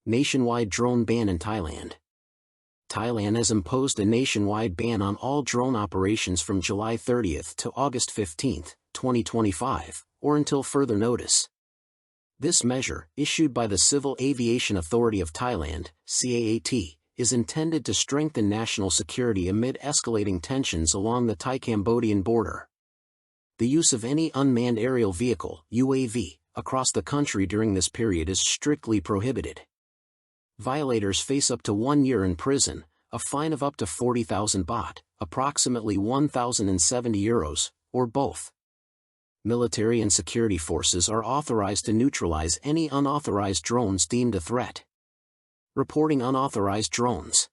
Nationwide drone ban in Thailand. Thailand has imposed a nationwide ban on all drone operations from July 30 to August 15, 2025, or until further notice. This measure, issued by the Civil Aviation Authority of Thailand, CAAT, is intended to strengthen national security amid escalating tensions along the Thai-Cambodian border. The use of any unmanned aerial vehicle, UAV, across the country during this period is strictly prohibited. Violators face up to 1 year in prison, a fine of up to 40,000 baht, approximately 1,070 euros, or both. Military and security forces are authorized to neutralize any unauthorized drones deemed a threat. Reporting unauthorized drones.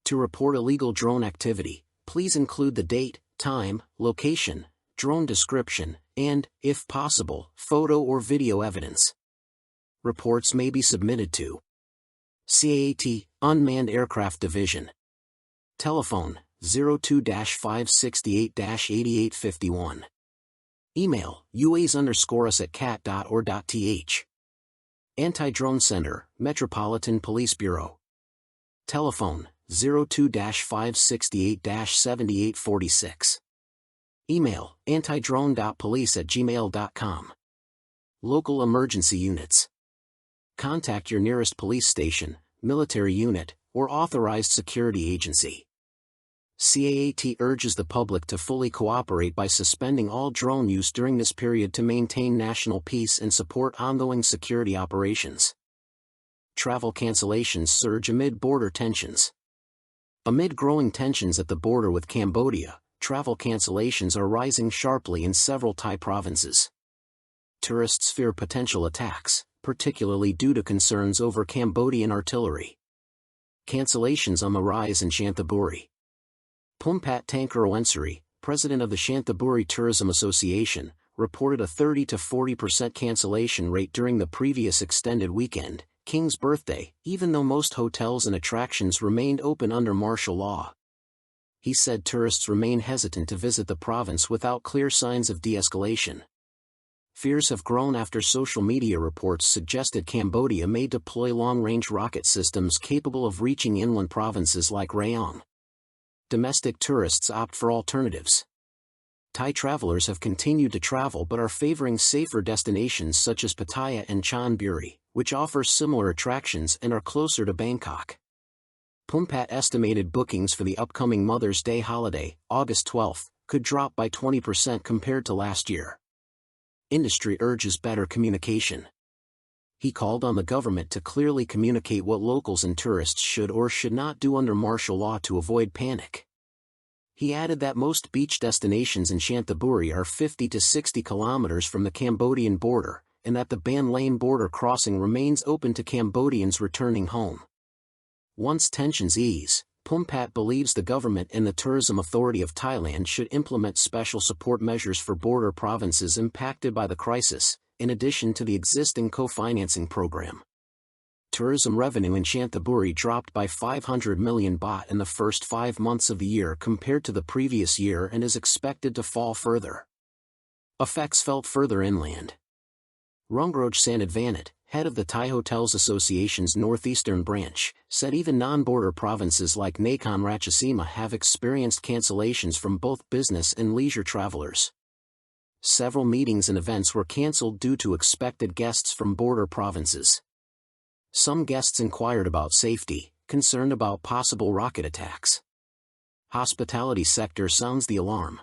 To report illegal drone activity, please include the date, time, location, drone description, and, if possible, photo or video evidence. Reports may be submitted to CAAT, Unmanned Aircraft Division. Telephone, 02-568-8851. Email, uas_us@cat.or.th. Anti-Drone Center, Metropolitan Police Bureau. Telephone, 02-568-7846. Email, antidrone.police@gmail.com. Local emergency units. Contact your nearest police station, military unit, or authorized security agency. CAAT urges the public to fully cooperate by suspending all drone use during this period to maintain national peace and support ongoing security operations. Travel cancellations surge amid border tensions. Amid growing tensions at the border with Cambodia, travel cancellations are rising sharply in several Thai provinces. Tourists fear potential attacks, particularly due to concerns over Cambodian artillery. Cancellations on the rise in Chanthaburi. Pumpat Tangkarawensari, president of the Chanthaburi Tourism Association, reported a 30 to 40% cancellation rate during the previous extended weekend, King's birthday, even though most hotels and attractions remained open under martial law. He said tourists remain hesitant to visit the province without clear signs of de-escalation. Fears have grown after social media reports suggested Cambodia may deploy long-range rocket systems capable of reaching inland provinces like Rayong. Domestic tourists opt for alternatives. Thai travelers have continued to travel but are favoring safer destinations such as Pattaya and Chanthaburi, which offer similar attractions and are closer to Bangkok. Pumpat estimated bookings for the upcoming Mother's Day holiday, August 12, could drop by 20% compared to last year. Industry urges better communication. He called on the government to clearly communicate what locals and tourists should or should not do under martial law to avoid panic. He added that most beach destinations in Chanthaburi are 50 to 60 kilometers from the Cambodian border, and that the Ban Lane border crossing remains open to Cambodians returning home. Once tensions ease, Pumpat believes the government and the Tourism Authority of Thailand should implement special support measures for border provinces impacted by the crisis, in addition to the existing co-financing program. Tourism revenue in Chanthaburi dropped by 500 million baht in the first 5 months of the year compared to the previous year and is expected to fall further. Effects felt further inland. Rungroj Sanadvanat, head of the Thai Hotels Association's northeastern branch, said even non-border provinces like Nakhon Ratchasima have experienced cancellations from both business and leisure travelers. Several meetings and events were cancelled due to expected guests from border provinces. Some guests inquired about safety, concerned about possible rocket attacks. Hospitality sector sounds the alarm.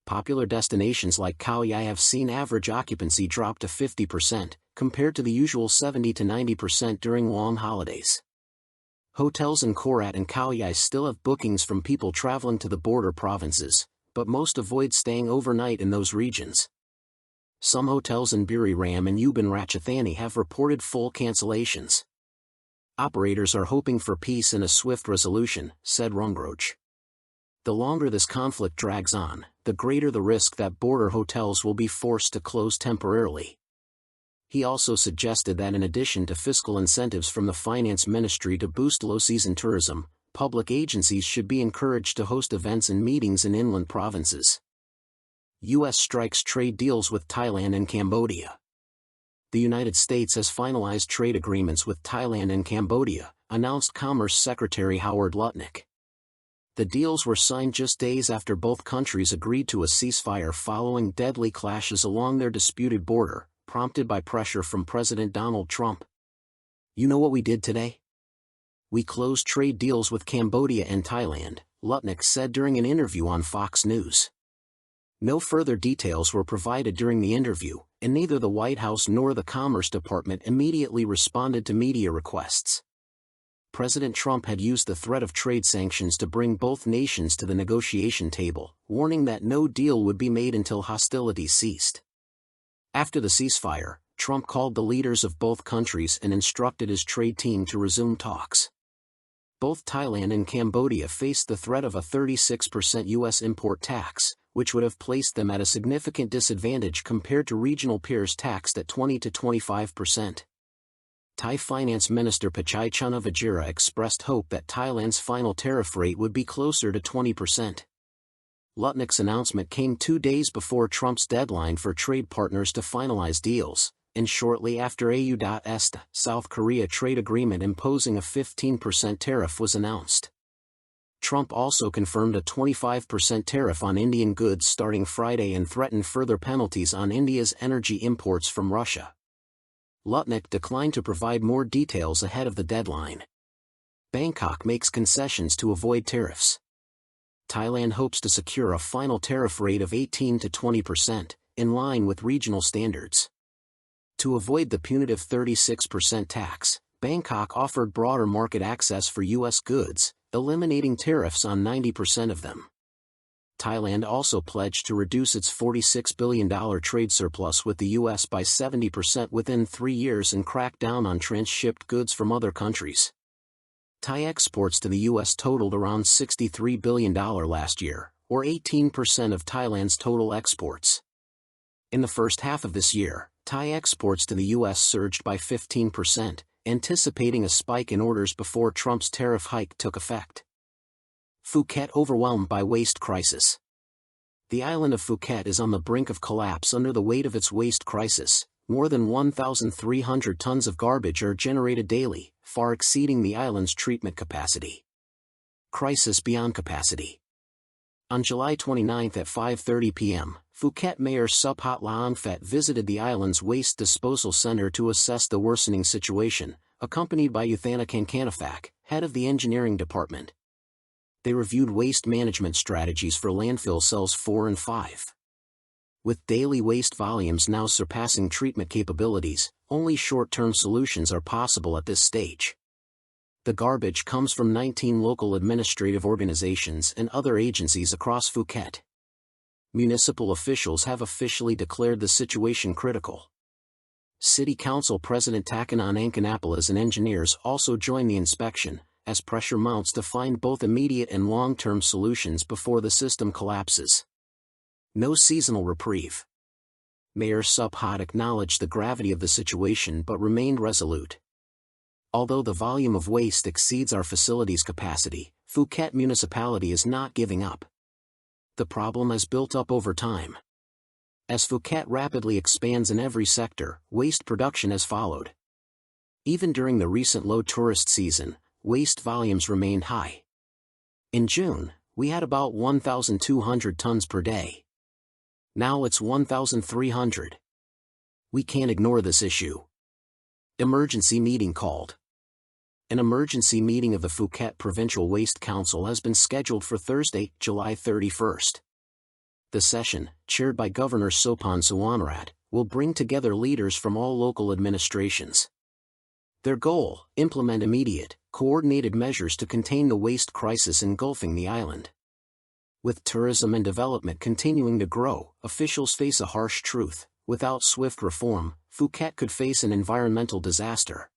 Popular destinations like Khao Yai have seen average occupancy drop to 50%, compared to the usual 70 to 90% during long holidays. Hotels in Korat and Khao Yai still have bookings from people traveling to the border provinces, but most avoid staying overnight in those regions. Some hotels in Buri Ram and Ubon Ratchathani have reported full cancellations. Operators are hoping for peace and a swift resolution, said Rungroj. The longer this conflict drags on, the greater the risk that border hotels will be forced to close temporarily. He also suggested that in addition to fiscal incentives from the Finance Ministry to boost low-season tourism, public agencies should be encouraged to host events and meetings in inland provinces. U.S. strikes trade deals with Thailand and Cambodia. The United States has finalized trade agreements with Thailand and Cambodia, announced Commerce Secretary Howard Lutnick. The deals were signed just days after both countries agreed to a ceasefire following deadly clashes along their disputed border, prompted by pressure from President Donald Trump. You know what we did today? We closed trade deals with Cambodia and Thailand, Lutnick said during an interview on Fox News. No further details were provided during the interview, and neither the White House nor the Commerce Department immediately responded to media requests. President Trump had used the threat of trade sanctions to bring both nations to the negotiation table, warning that no deal would be made until hostilities ceased. After the ceasefire, Trump called the leaders of both countries and instructed his trade team to resume talks. Both Thailand and Cambodia faced the threat of a 36% U.S. import tax, which would have placed them at a significant disadvantage compared to regional peers taxed at 20 to 25%. Thai Finance Minister Pachai Chanthaburi expressed hope that Thailand's final tariff rate would be closer to 20%. Lutnick's announcement came 2 days before Trump's deadline for trade partners to finalize deals, and shortly after AU.EST, South Korea trade agreement imposing a 15% tariff was announced. Trump also confirmed a 25% tariff on Indian goods starting Friday and threatened further penalties on India's energy imports from Russia. Lutnick declined to provide more details ahead of the deadline. Bangkok makes concessions to avoid tariffs. Thailand hopes to secure a final tariff rate of 18 to 20%, in line with regional standards. To avoid the punitive 36% tax, Bangkok offered broader market access for U.S. goods, eliminating tariffs on 90% of them. Thailand also pledged to reduce its $46 billion trade surplus with the U.S. by 70% within 3 years and crack down on transshipped goods from other countries. Thai exports to the U.S. totaled around $63 billion last year, or 18% of Thailand's total exports. In the first half of this year, Thai exports to the U.S. surged by 15%, anticipating a spike in orders before Trump's tariff hike took effect. Phuket overwhelmed by waste crisis. The island of Phuket is on the brink of collapse under the weight of its waste crisis. More than 1,300 tons of garbage are generated daily, far exceeding the island's treatment capacity. Crisis beyond capacity. On July 29 at 5:30 p.m., Phuket Mayor Subhat Laongphet visited the island's waste disposal center to assess the worsening situation, accompanied by Yuthana Kankanafak, head of the engineering department. They reviewed waste management strategies for landfill cells 4 and 5. With daily waste volumes now surpassing treatment capabilities, only short-term solutions are possible at this stage. The garbage comes from 19 local administrative organizations and other agencies across Phuket. Municipal officials have officially declared the situation critical. City Council President Takanan Ankanapala's and engineers also joined the inspection, as pressure mounts to find both immediate and long-term solutions before the system collapses. No seasonal reprieve. Mayor Subhat acknowledged the gravity of the situation but remained resolute. Although the volume of waste exceeds our facility's capacity, Phuket municipality is not giving up. The problem has built up over time. As Phuket rapidly expands in every sector, waste production has followed. Even during the recent low tourist season, waste volumes remained high. In June, we had about 1,200 tons per day. Now it's 1,300. We can't ignore this issue. Emergency meeting called. An emergency meeting of the Phuket Provincial Waste Council has been scheduled for Thursday, July 31st. The session, chaired by Governor Sopan Suwanrat, will bring together leaders from all local administrations. Their goal: implement immediate, coordinated measures to contain the waste crisis engulfing the island. With tourism and development continuing to grow, officials face a harsh truth: without swift reform, Phuket could face an environmental disaster.